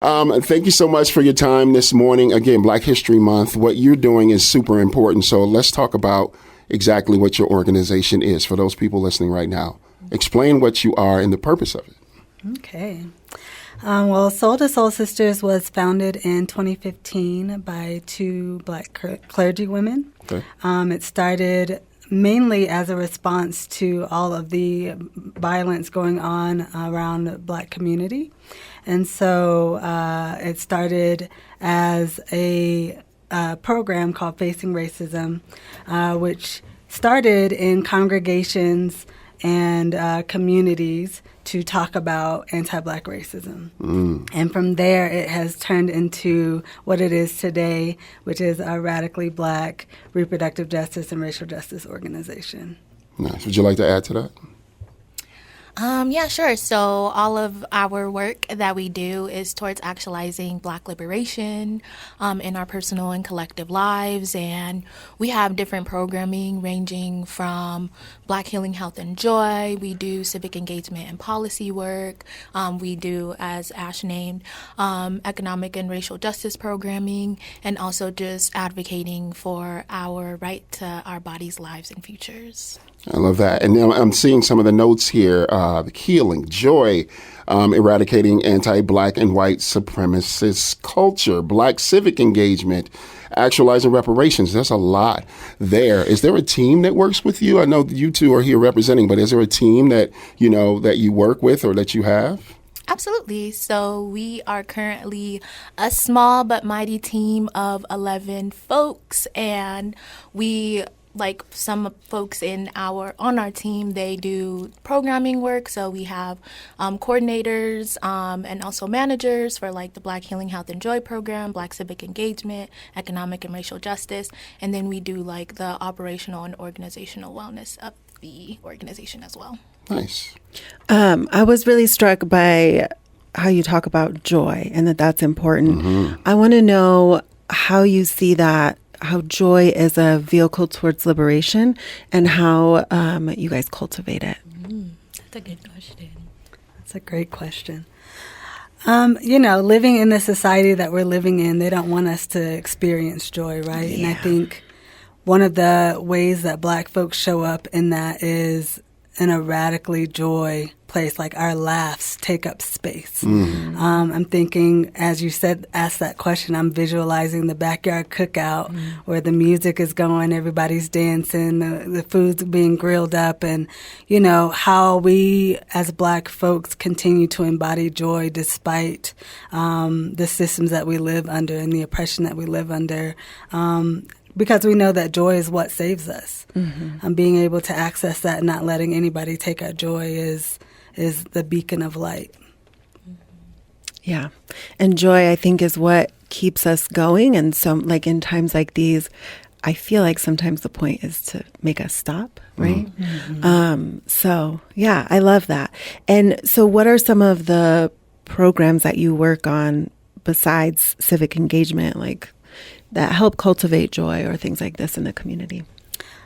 Thank you so much for your time this morning. Again, Black History Month. What you're doing is super important. So let's talk about exactly what your organization is for those people listening right now. Explain what you are and the purpose of it. Okay. Well, Soul to Soul Sisters was founded in 2015 by two Black clergy women. Okay. It started mainly as a response to all of the violence going on around the Black community. And so it started as a program called Facing Racism, which started in congregations and communities to talk about anti-Black racism. And from there, it has turned into what it is today, which is a radically Black reproductive justice and racial justice organization. Nice. Would you like to add to that? Yeah, sure. So all of our work that we do is towards actualizing Black liberation in our personal and collective lives. And we have different programming ranging from Black Healing, Health, and Joy. We do civic engagement and policy work. We do, as Ash named, economic and racial justice programming, and also just advocating for our right to our bodies, lives, and futures. I love that. And I'm seeing some of the notes here, healing, joy, eradicating anti-Black and white supremacist culture, Black civic engagement, actualizing reparations. There's a lot there. Is there a team that works with you? I know you two are here representing, but is there a team that, that you work with or that you have? Absolutely. So we are currently a small but mighty team of 11 folks, and we, like some folks on our team, they do programming work. So we have coordinators and also managers for like the Black Healing, Health, and Joy program, Black civic engagement, economic and racial justice. And then we do like the operational and organizational wellness of the organization as well. Nice. I was really struck by how you talk about joy and that's important. Mm-hmm. I want to know how you see that, how joy is a vehicle towards liberation, and how you guys cultivate it. That's a good question. That's a great question. Living in the society that we're living in, they don't want us to experience joy, right? Yeah. And I think one of the ways that Black folks show up in that is in a radically joy place, like our laughs take up space. Mm. I'm thinking, as you asked that question, I'm visualizing the backyard cookout where the music is going, everybody's dancing, the food's being grilled up, and, how we as Black folks continue to embody joy despite the systems that we live under and the oppression that we live under. Because we know that joy is what saves us. Mm-hmm. And being able to access that and not letting anybody take our joy is the beacon of light. Yeah. And joy, I think, is what keeps us going. And so, like, in times like these, I feel like sometimes the point is to make us stop, right? Mm-hmm. So, yeah, I love that. And so what are some of the programs that you work on besides civic engagement, like, that help cultivate joy or things like this in the community?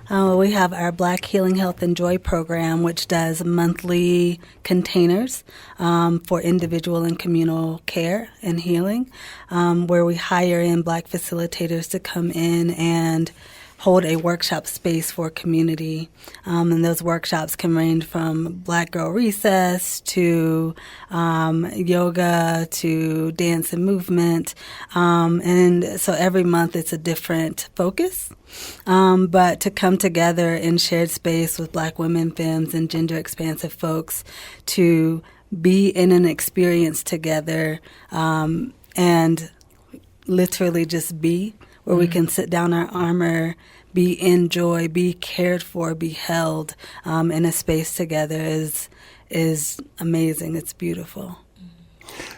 We have our Black Healing, Health, and Joy program, which does monthly containers for individual and communal care and healing, where we hire in Black facilitators to come in and hold a workshop space for community. And those workshops can range from Black Girl Recess to yoga to dance and movement. And so every month it's a different focus. But to come together in shared space with Black women, femmes, and gender expansive folks to be in an experience together and literally just be, where we can sit down our armor, be in joy, be cared for, be held in a space together is amazing. It's beautiful.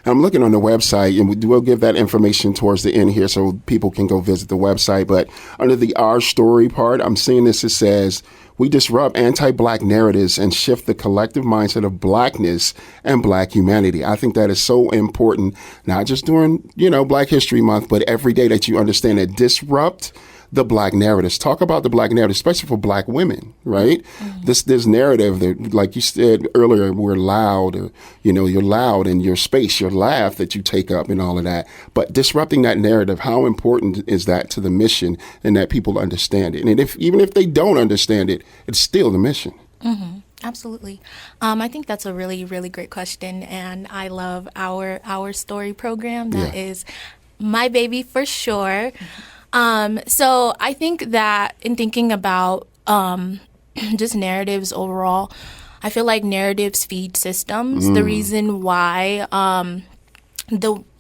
I'm looking on the website, and we'll give that information towards the end here so people can go visit the website. But under the Our Story part, I'm seeing this. It says, we disrupt anti-Black narratives and shift the collective mindset of Blackness and Black humanity. I think that is so important, not just during, Black History Month, but every day that you understand that disrupt the Black narratives. Talk about the Black narrative, especially for Black women, right? This narrative that, like you said earlier, we're loud, or, you're loud in your space, your laugh that you take up and all of that. But disrupting that narrative, how important is that to the mission, and that people understand it? And even if they don't understand it, it's still the mission. Absolutely. I think that's a really, really great question. And I love our story program. That is my baby for sure. So I think that in thinking about just narratives overall, I feel like narratives feed systems. The reason why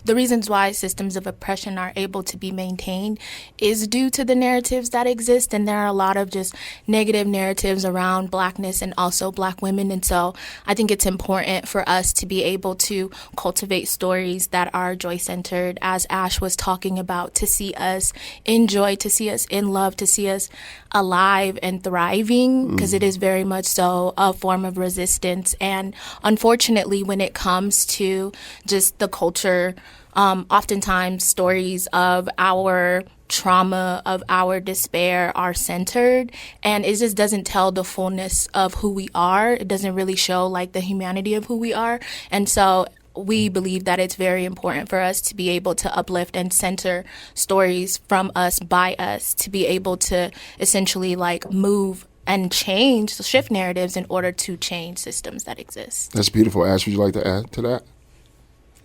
the reasons why systems of oppression are able to be maintained is due to the narratives that exist. And there are a lot of just negative narratives around Blackness and also Black women. And so I think it's important for us to be able to cultivate stories that are joy-centered, as Ash was talking about, to see us in joy, to see us in love, to see us alive and thriving, because it is very much so a form of resistance. And unfortunately, when it comes to just the culture, oftentimes stories of our trauma, of our despair are centered, and it just doesn't tell the fullness of who we are. It doesn't really show like the humanity of who we are. And so we believe that it's very important for us to be able to uplift and center stories from us, by us, to be able to essentially like move and shift narratives in order to change systems that exist. That's beautiful. Ash, would you like to add to that?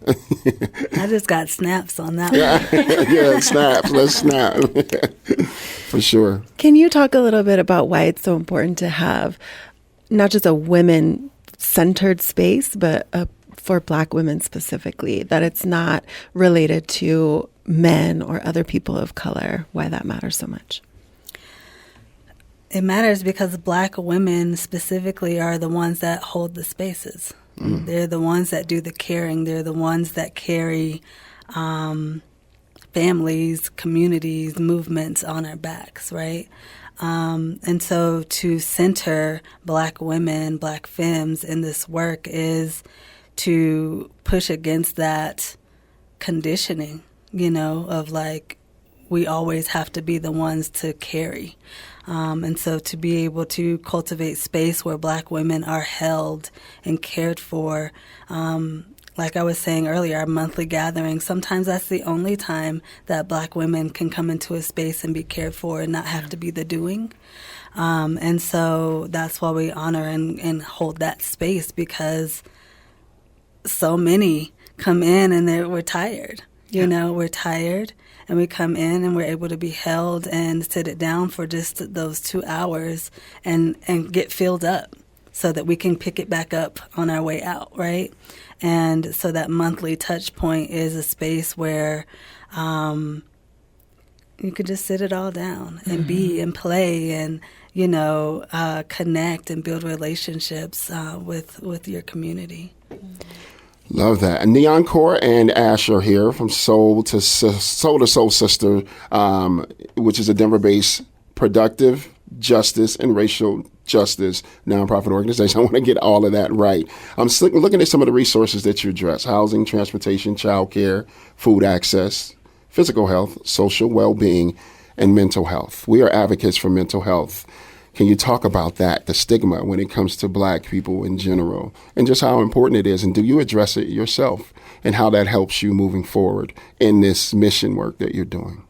I just got snaps on that one. Yeah, snaps. Let's snap. For sure. Can you talk a little bit about why it's so important to have not just a women-centered space, but for Black women specifically, that it's not related to men or other people of color, why that matters so much? It matters because Black women specifically are the ones that hold the spaces. They're the ones that do the caring. They're the ones that carry families, communities, movements on our backs, right? And so to center Black women, Black femmes in this work is to push against that conditioning, of like, we always have to be the ones to carry. And so to be able to cultivate space where Black women are held and cared for, like I was saying earlier, our monthly gathering, sometimes that's the only time that Black women can come into a space and be cared for and not have to be the doing. And so that's why we honor and hold that space, because so many come in and we're tired. We're tired. And we come in and we're able to be held and sit it down for just those 2 hours and get filled up so that we can pick it back up on our way out, right? And so that monthly touch point is a space where you could just sit it all down and be and play and, connect and build relationships with your community. Love that. And Neon Core and Ash are here from Soul to Soul Sister, which is a Denver-based productive justice and racial justice nonprofit organization. I want to get all of that right. I'm looking at some of the resources that you address: housing, transportation, childcare, food access, physical health, social well-being, and mental health. We are advocates for mental health. Can you talk about that, the stigma when it comes to Black people in general, and just how important it is? And do you address it yourself, and how that helps you moving forward in this mission work that you're doing?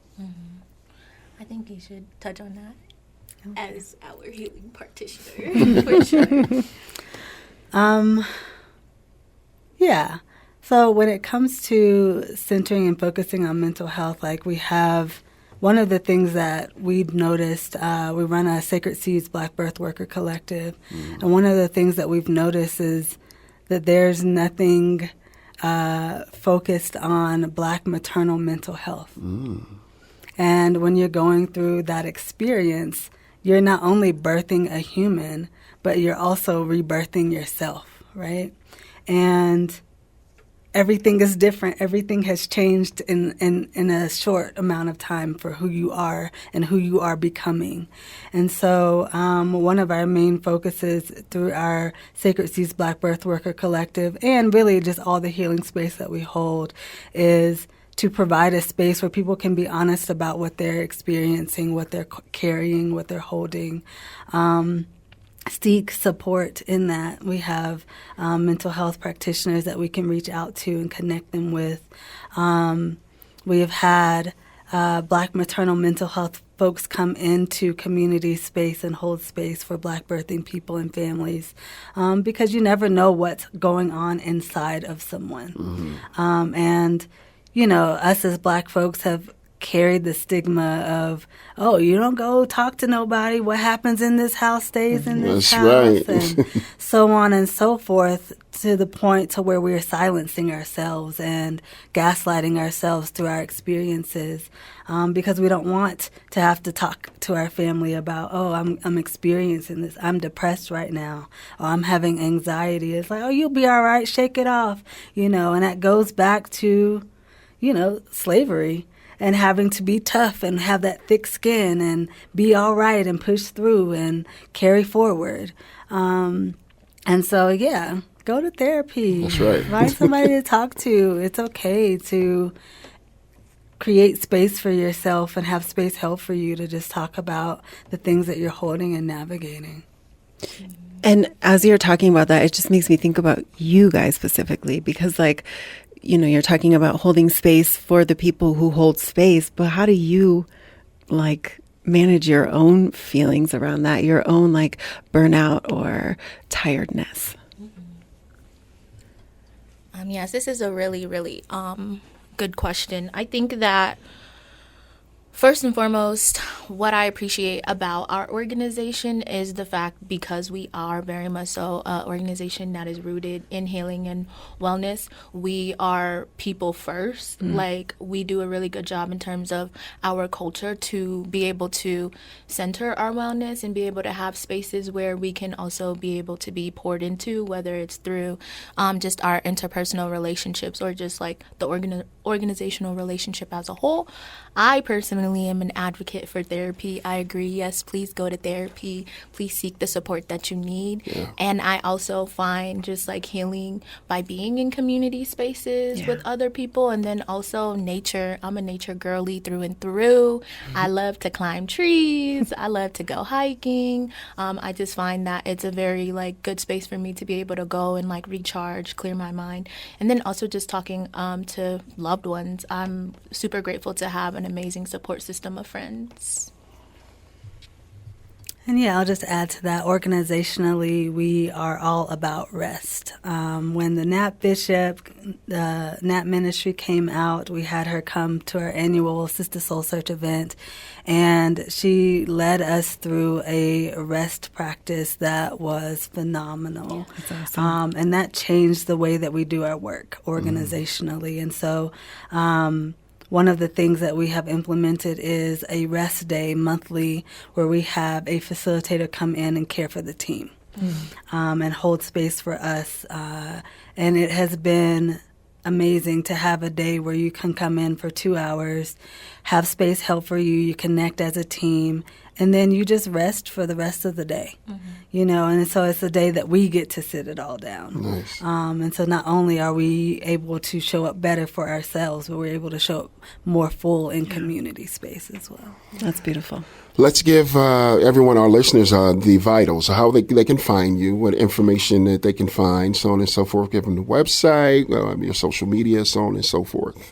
I think you should touch on that as our healing practitioner, for sure. Yeah. So when it comes to centering and focusing on mental health, like we have one of the things that we've noticed, we run a Sacred Seeds Black Birth Worker Collective, and one of the things that we've noticed is that there's nothing focused on Black maternal mental health. And when you're going through that experience, you're not only birthing a human, but you're also rebirthing yourself, right? And everything is different. Everything has changed in a short amount of time for who you are and who you are becoming. And so one of our main focuses through our Sacred Seeds Black Birth Worker Collective, and really just all the healing space that we hold, is to provide a space where people can be honest about what they're experiencing, what they're carrying, what they're holding. Seek support in that. We have mental health practitioners that we can reach out to and connect them with. We have had Black maternal mental health folks come into community space and hold space for Black birthing people and families, because you never know what's going on inside of someone. And, you know, us as Black folks have carried the stigma of, oh, you don't go talk to nobody. What happens in this house stays in this house. Right. And so on and so forth, to the point to where we're silencing ourselves and gaslighting ourselves through our experiences, because we don't want to have to talk to our family about, oh, I'm experiencing this. I'm depressed right now. Or I'm having anxiety. It's like, oh, you'll be all right. Shake it off. You know, and that goes back to, you know, slavery. And having to be tough and have that thick skin and be all right and push through and carry forward. And so, yeah, go to therapy. That's right. Find somebody to talk to. It's okay to create space for yourself and have space held for you to just talk about the things that you're holding and navigating. And as you're talking about that, it just makes me think about you guys specifically, because, like, you know, you're talking about holding space for the people who hold space, but how do you, like, manage your own feelings around that, your own, like, burnout or tiredness? Yes, this is a really, really good question. I think that first and foremost, what I appreciate about our organization is the fact, because we are very much so an organization that is rooted in healing and wellness, we are people first. Like, we do a really good job in terms of our culture to be able to center our wellness and be able to have spaces where we can also be able to be poured into, whether it's through just our interpersonal relationships or just like the organizational relationship as a whole. I personally am an advocate for therapy. I agree. Yes, please go to therapy. Please seek the support that you need. Yeah. And I also find just like healing by being in community spaces with other people, and then also nature. I'm a nature girly through and through. I love to climb trees. I love to go hiking. I just find that it's a very like good space for me to be able to go and like recharge, clear my mind. And then also just talking to loved ones. I'm super grateful to have an amazing support system of friends. And yeah, I'll just add to that. Organizationally, we are all about rest. When the Nat Bishop, the Nat Ministry came out, we had her come to our annual Sister Soul Search event, and she led us through a rest practice that was phenomenal. That's awesome. And that changed the way that we do our work organizationally. And so one of the things that we have implemented is a rest day monthly where we have a facilitator come in and care for the team and hold space for us. And it has been amazing to have a day where you can come in for 2 hours, have space held for you, you connect as a team, and then you just rest for the rest of the day. You know, and so it's a day that we get to sit it all down. Nice. And so not only are we able to show up better for ourselves, but we're able to show up more full in community space as well. That's beautiful. Let's give everyone, our listeners, the vitals, how they can find you, what information that they can find, so on and so forth. Give them the website, your social media, so on and so forth.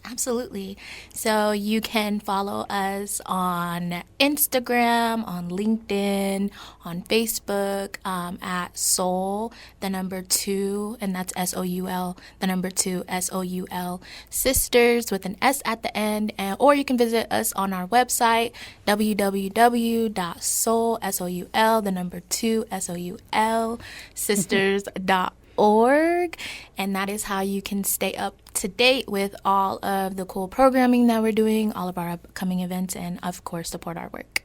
Absolutely. So you can follow us on Instagram, on LinkedIn, on Facebook, at Soul, the number 2, and that's SOUL, the number 2, SOUL, Sisters with an S at the end. Or you can visit us on our website, www.soul, SOUL, the number 2, SOUL, sisters.org. And that is how you can stay up to date with all of the cool programming that we're doing, all of our upcoming events, and of course support our work.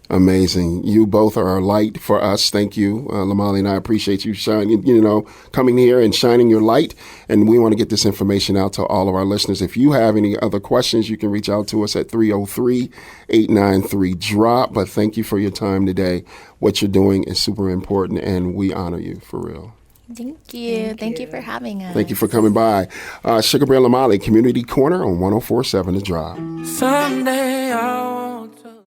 Amazing. You both are a light for us. Thank you, Lamali, and I appreciate you shining, coming here and shining your light. And we want to get this information out to all of our listeners. If you have any other questions, you can reach out to us at 303-893-DROP. But thank you for your time today. What you're doing is super important, and we honor you for real. Thank you. Thank you for having us. Thank you for coming by. Sugar Bear Lamali, Community Corner on 104.7 The Drive. Someday I'll